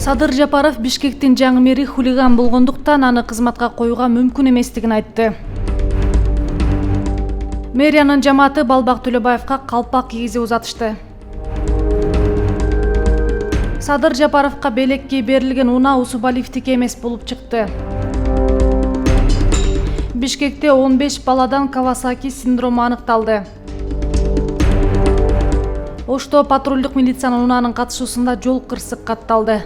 Садыр Жапаров Бишкектин жаңы мэри хулиган болгондуктан аны кызматка коюуга мүмкүн эместигин айтты. Мэриянын жамааты Балбак Төлөбаевка калпак кийгизип узатышты. Садыр Жапаровка белекке берилген унаа Усубалиевдики эмес болуп чыкты. Бишкекте 15 баладан Кавасаки синдрому аныкталды. Ошто патрулдук милициянын унаанын катышуусунда жол кырсык катталды.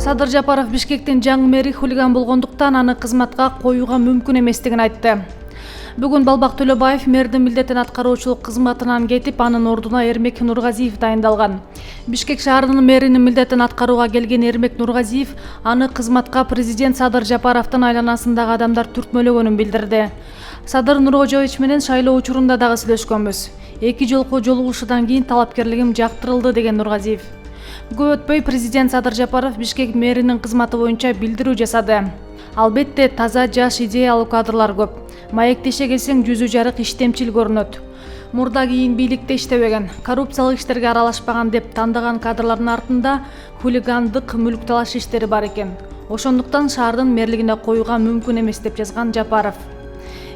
Садыр Жапаров Бишкектин жаңы мэри хулиган болгондуктан аны кызматка коюуга мүмкүн эместигин айтты. Бүгүн Балбак Төлөбаев мэрдин милдетин аткаруучулук кызматынан кетип, анын ордуна Эрмек Нургазиев дайындалган. Бишкек шаарынын мэринин милдетин аткарууга келген Эрмек Нургазиев аны кызматка президент Садыр Жапаровдун айланасындагы адамдар түртмөлөгөнүн билдирди. Садыр Нуркожоевич менен шайлоо учурунда дагы сүйлөшкөнбүз. 2 жолку жолугушуудан кийин талапкерлигим жактырылды деген Нургазиев. Көп өтпөй президент Садыр Жапаров Бишкек мэринин кызматы боюнча билдирүү жасады. Албетте таза жаш идеялуу кадрлар көп. Маектеше келсең жүзү жарык иштемчил көрүнөт. Мурда кийин бийликте иштебеген, коррупциялык иштерге аралашпаган деп тандаган кадрлардын артында хулигандык, мүлк талаш иштери бар экен. Ошондуктан шаардын мэрлигине коюуга мүмкүн эмес деп жазган Жапаров.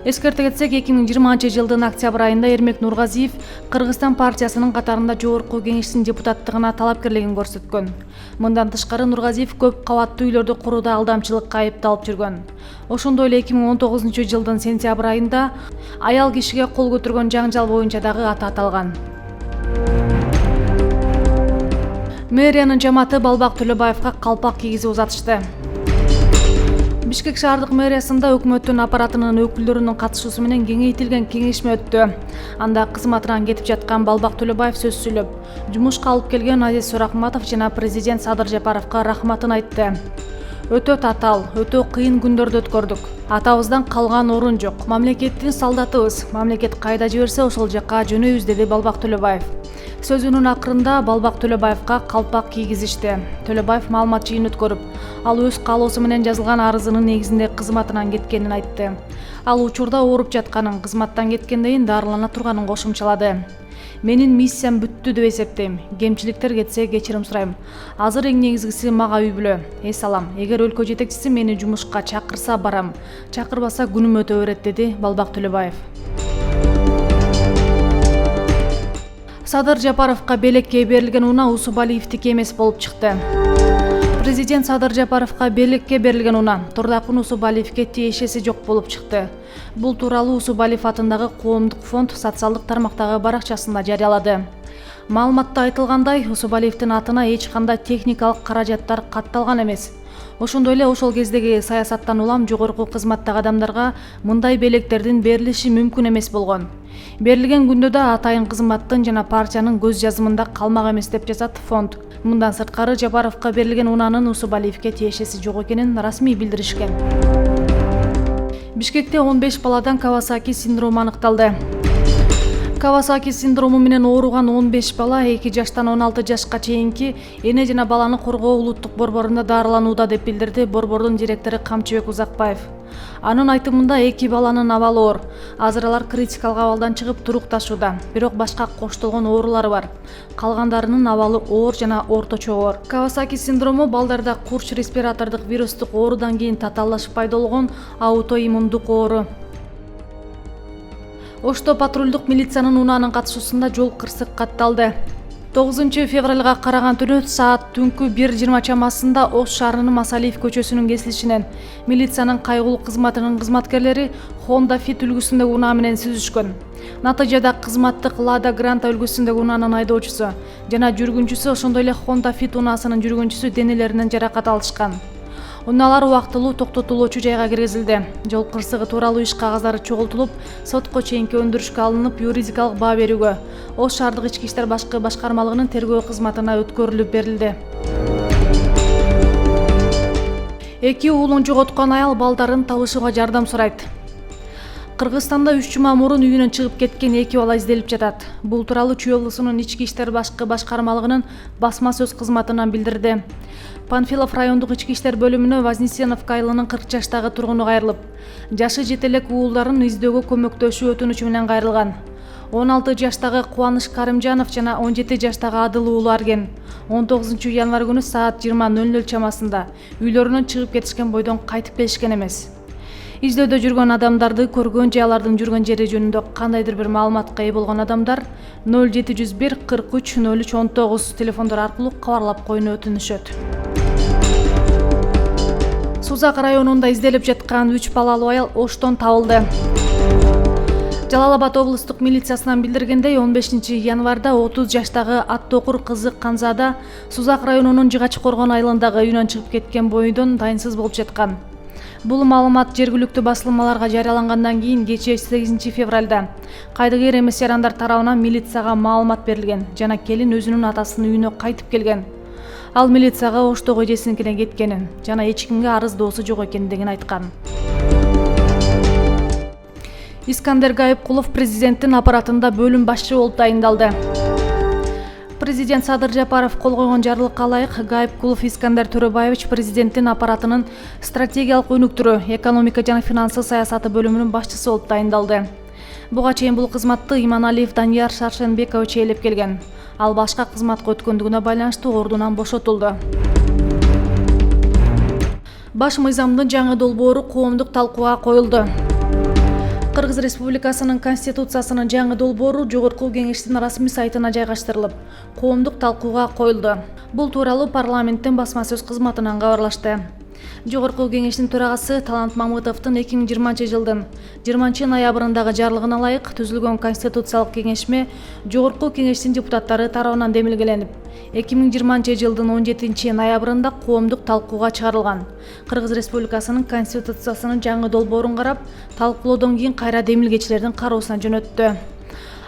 Эскерте кетсек, 2020-жылдын октябрь айында Эрмек Нургазиев Кыргызстан партиясынын катарында жогорку кеңештин депутаттыгына талапкерлигин көрсөткөн. Мындан тышкары Нургазиев көп кабаттуу үйлөрдү курууда алдамчылыкка айыпталып жүргөн. Ошондой эле 2019-жылдын сентябрь айында аял кишиге кол көтөргөн жаңжал боюнча дагы аты аталган. Мэриянын жамааты Балбак Төлөбаевка калпак кийгизип узатышты. Бишкек шаардык мэриясында өкмөттүн аппаратынын өкүлдөрүнүн катышуусу менен кеңейтилген кеңешме өттү. Анда кызматынан кетип жаткан Балбак Төлөбаев сөз сүйлөп, жумушка алып келген Азиз Суракматов жана президент Садыр Жапаровка рахматын айтты. Өтө татаал, өтө кыйын күндөрдү өткөрдүк. Атабыздан калган орун жок. Мамлекеттин солдатыбыз. Мамлекет кайда жиберсе ошол жакка жөнөйбүз, деди Балбак Төлөбаев. Сөзүнүн акырында Балбак Төлөбаевка калпак кийгизишти. Төлөбаев маалымат жыйын өткөрүп, ал өз каалоосу менен жазылган арызынын негизинде кызматынан кеткенин айтты. Ал учурда ооруп жатканын, кызматтан кеткенден дарылана турганын кошумчалады. Менин миссиям бүттү деп эсептейм. Кемчиликтер кетсе кечирим сурайм. Азыр эң негизгиси мага үй бүлө. Эс алам. Эгер өлкө жетекчиси мени жумушка чакырса барам. Чакырбаса күнүм өтө берет, деди Балбак Төлөбаев. Садыр Жапаровка белекке берилген унаа Усубалиевдики эмес болуп чыкты. Президент Садыр Жапаровка белекке берилген унаа Тордакун Усубалиевге тиешеси жок болуп чыкты. Бул тууралуу Усубалиев атындагы коомдук фонд социалдык тармактагы баракчасында жарыялады. Маалыматта айтылгандай, Усубалиевдин атына эч кандай техникалык каражаттар катталган эмес. Ошондой эле ошол кездеги саясаттан улам жогорку кызматтагы адамдарга мындай белектердин берилиши мүмкүн эмес болгон. Берилген күндө да атайын кызматтын жана партиянын көз жазымында калмак эмес деп жазат фонд. Мындан сырткары Жапаровка берилген унаанын Усубалиевге тиешеси жок экенин расмий билдиришкен. Бишкекте 15 баладан Кавасаки синдрому аныкталды. Кавасаки синдрому менен ооруган 15 бала 2 жаштан 16 жашка чейинки эне жана баланы коргоо улуттук борборунда дарыланууда деп билдирди борбордун директору Камчыбек Узакбаев. Анын айтымында 2 баланын абалы оор. Азыр алар критикалык абалдан чыгып турукташууда. Бирок башка коштолгон оорулары бар. Калгандарынын абалы оор жана орточо оор. Кавасаки синдрому балдарда курч респиратордук вирустук оорудан кийин татааллашып пайда болгон аутоиммундук оору. Ошто патрулдук милициянын унаанын катышуусунда жол кырсык катталды. 9 февралга караган түнү саат түнкү 1:20 чамасында Ош шаарынын Масалиев көчөсүнүн кесилишинен милициянын кайгылуу кызматынын кызматкерлери Honda Fit үлгүсүндөгү унаа менен сүзүшкөн. Натыйжада кызматтык Lada Granta үлгүсүндөгү унаанын айдоочусу жана жүргүнчүсү, ошондой эле Honda Fit унаасынын жүргүнчүсү денелеринен жаракат алышкан. Унаалар убактылуу токтотулуучу жайга киргизилди. Жол кырсыгы тууралуу иш кагаздары чогултулуп, сотко чейинки өндүрүшкө алынып, юридикалык баа берүүгө Ош шаардык ички иштер башкармалыгынын тергөө кызматына өткөрүлүп берилди. 2 уулун жоготкон аял балдарын табышууга жардам сурайт. Кыргызстанда 3 жума мурун үйүнөн чыгып кеткен 2 бала изделип жатат. Бул тууралуу Чүй облусунун ички иштер башкармалыгынын басма сөз кызматынан билдирди. Панфилов райондук ички иштер бөлүмүнө Вознесеновка айылынын 40 жаштагы тургуну кайрылып, жашы жете элек уулдарын издөөгө көмөктөшүү өтүнүчү менен кайрылган. 16 жаштагы Кубаныч Карымжанов жана 17 жаштагы Адыл уулу Арген 19 январь күнү саат 20:00 чамасында үйлөрүнөн чыгып кетишкен бойдон кайтып келишкен эмес. Издөөдө жүргөн адамдарды көргөн же алардын жүргөн жери жөнүндө кандайдыр бир маалыматка ээ болгон адамдар 0701 43 03 19 телефондор аркылуу кабарлап коюуну өтүнүшөт. Сузак районунда изделип жаткан 3 балалуу аял Оштон табылды. Жалал-Абад облустук милициясынан билдиргендей, 15 январда 30 жаштагы Аттокур кызы Канзада Сузак районунун Жыгач Коргон айылындагы үйүнөн чыгып кеткен бойдон дайынсыз болуп жаткан. Бул маалымат жергиликтүү басылмаларга жарыялангандан кийин кечээ 8 февралда кайдыгер эмес жарандар тарабынан милицияга маалымат берилген жана келин өзүнүн атасынын үйүнө кайтып келген. Ал милицияга Оштогу эжесиникине кеткенин жана эч кимге арыз доосу жок экендигин айткан. Искандер Гайыпкулов президенттин аппаратында бөлүм башчы болуп тайындалды. Президент Садыр Жапаров кол койгон жарлыкка ылайык Гайыпкулов Искандер Төрөбаевич президенттин аппаратынын стратегиялык өнүктүрүү, экономика жана финансы саясаты бөлүмүнүн башчысы болуп тайындалды. Буга чейин бул кызматты Иманалиев Данияр Шаршенбекович ээлеп келген. Ал башка кызматка өткөндүгүнө байланыштуу ордунан бошотулду. Баш мыйзамдын жаңы долбоору коомдук талкууга коюлду. Кыргыз Республикасынын Конституциясынын жаңы долбоору Жогорку Кеңештин расмий сайтына жайгаштырылып, коомдук талкууга коюлду. Бул тууралуу парламенттин басма сөз кызматынан кабарлашты. Жогорку Кеңештин төрагасы Талант Мамытовдун 2020 жылдын 20 ноябрындагы жарлыгына ылайык түзүлгөн Конституциялык кеңешме Жогорку Кеңештин депутаттары тарабынан демилгеленип, 2020 жылдын 17 ноябрында коомдук талкууга чыгарылган. Кыргыз Республикасынын Конституциясынын жаңы долбоорун карап, талкуулоодон кийин кайра демилгечилердин кароосуна жөнөттү.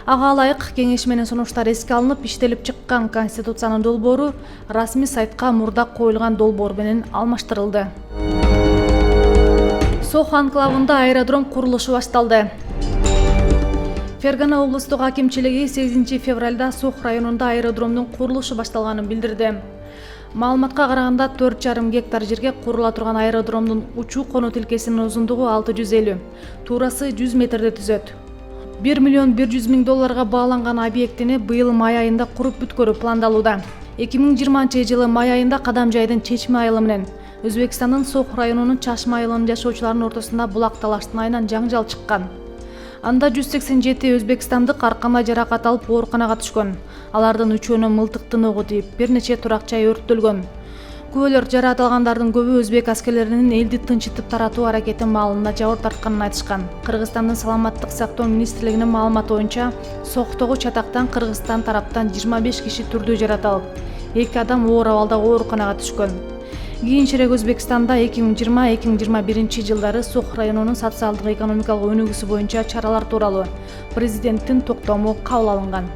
Ага ылайык кеңешменин сунуштары эске алынып, иштелип чыккан Конституциянын долбоору расмий сайтка мурда коюлган долбоор менен алмаштырылды. Сох анклавында аэродром курулушу башталды. Фергана облустук акимчилиги 8 февралда Сох районунда аэродромдун курулушу башталганын билдирди. Маалыматка караганда 4,5 гектар жерге курула турган аэродромдун учуу-конуу тилкесинин узундугу 650, туурасы 100 метрди түзөт. 1 миллион 100 миң долларга бааланган объектини быйыл май айында куруп бүткөрүү пландалууда. 2020 жылы май айында Кадам жайдын Чечме айылы менен Өзбекстандын Сох районунун Чашма айылынын жашоочуларынын ортосунда булак талаштын айынан жаңжал чыккан. Анда 187 өзбекстандык ар кандай жаракат алып ооруканага түшкөн. Алардын үчөөнө мылтыктын огу тийип, бир нече турак жай өрттөлгөн. Күбөлөр жаракат алгандардын көбү өзбек аскерлеринин элди тынчытып таратуу аракети маалында жабыр тартканын айтышкан. Кыргызстандын саламаттык сактоо министрлигинин маалыматы боюнча, Сохтогу чатактан Кыргызстан тараптан 25 киши түрдүү жаратылып, 2 адам оор абалда ооруканага түшкөн. Кийинчерээк Өзбекстанда 2020-2021 жылдары Сох районунун социалдык экономикалык өнүгүүсү боюнча чаралар тууралуу президенттин токтому кабыл алынган.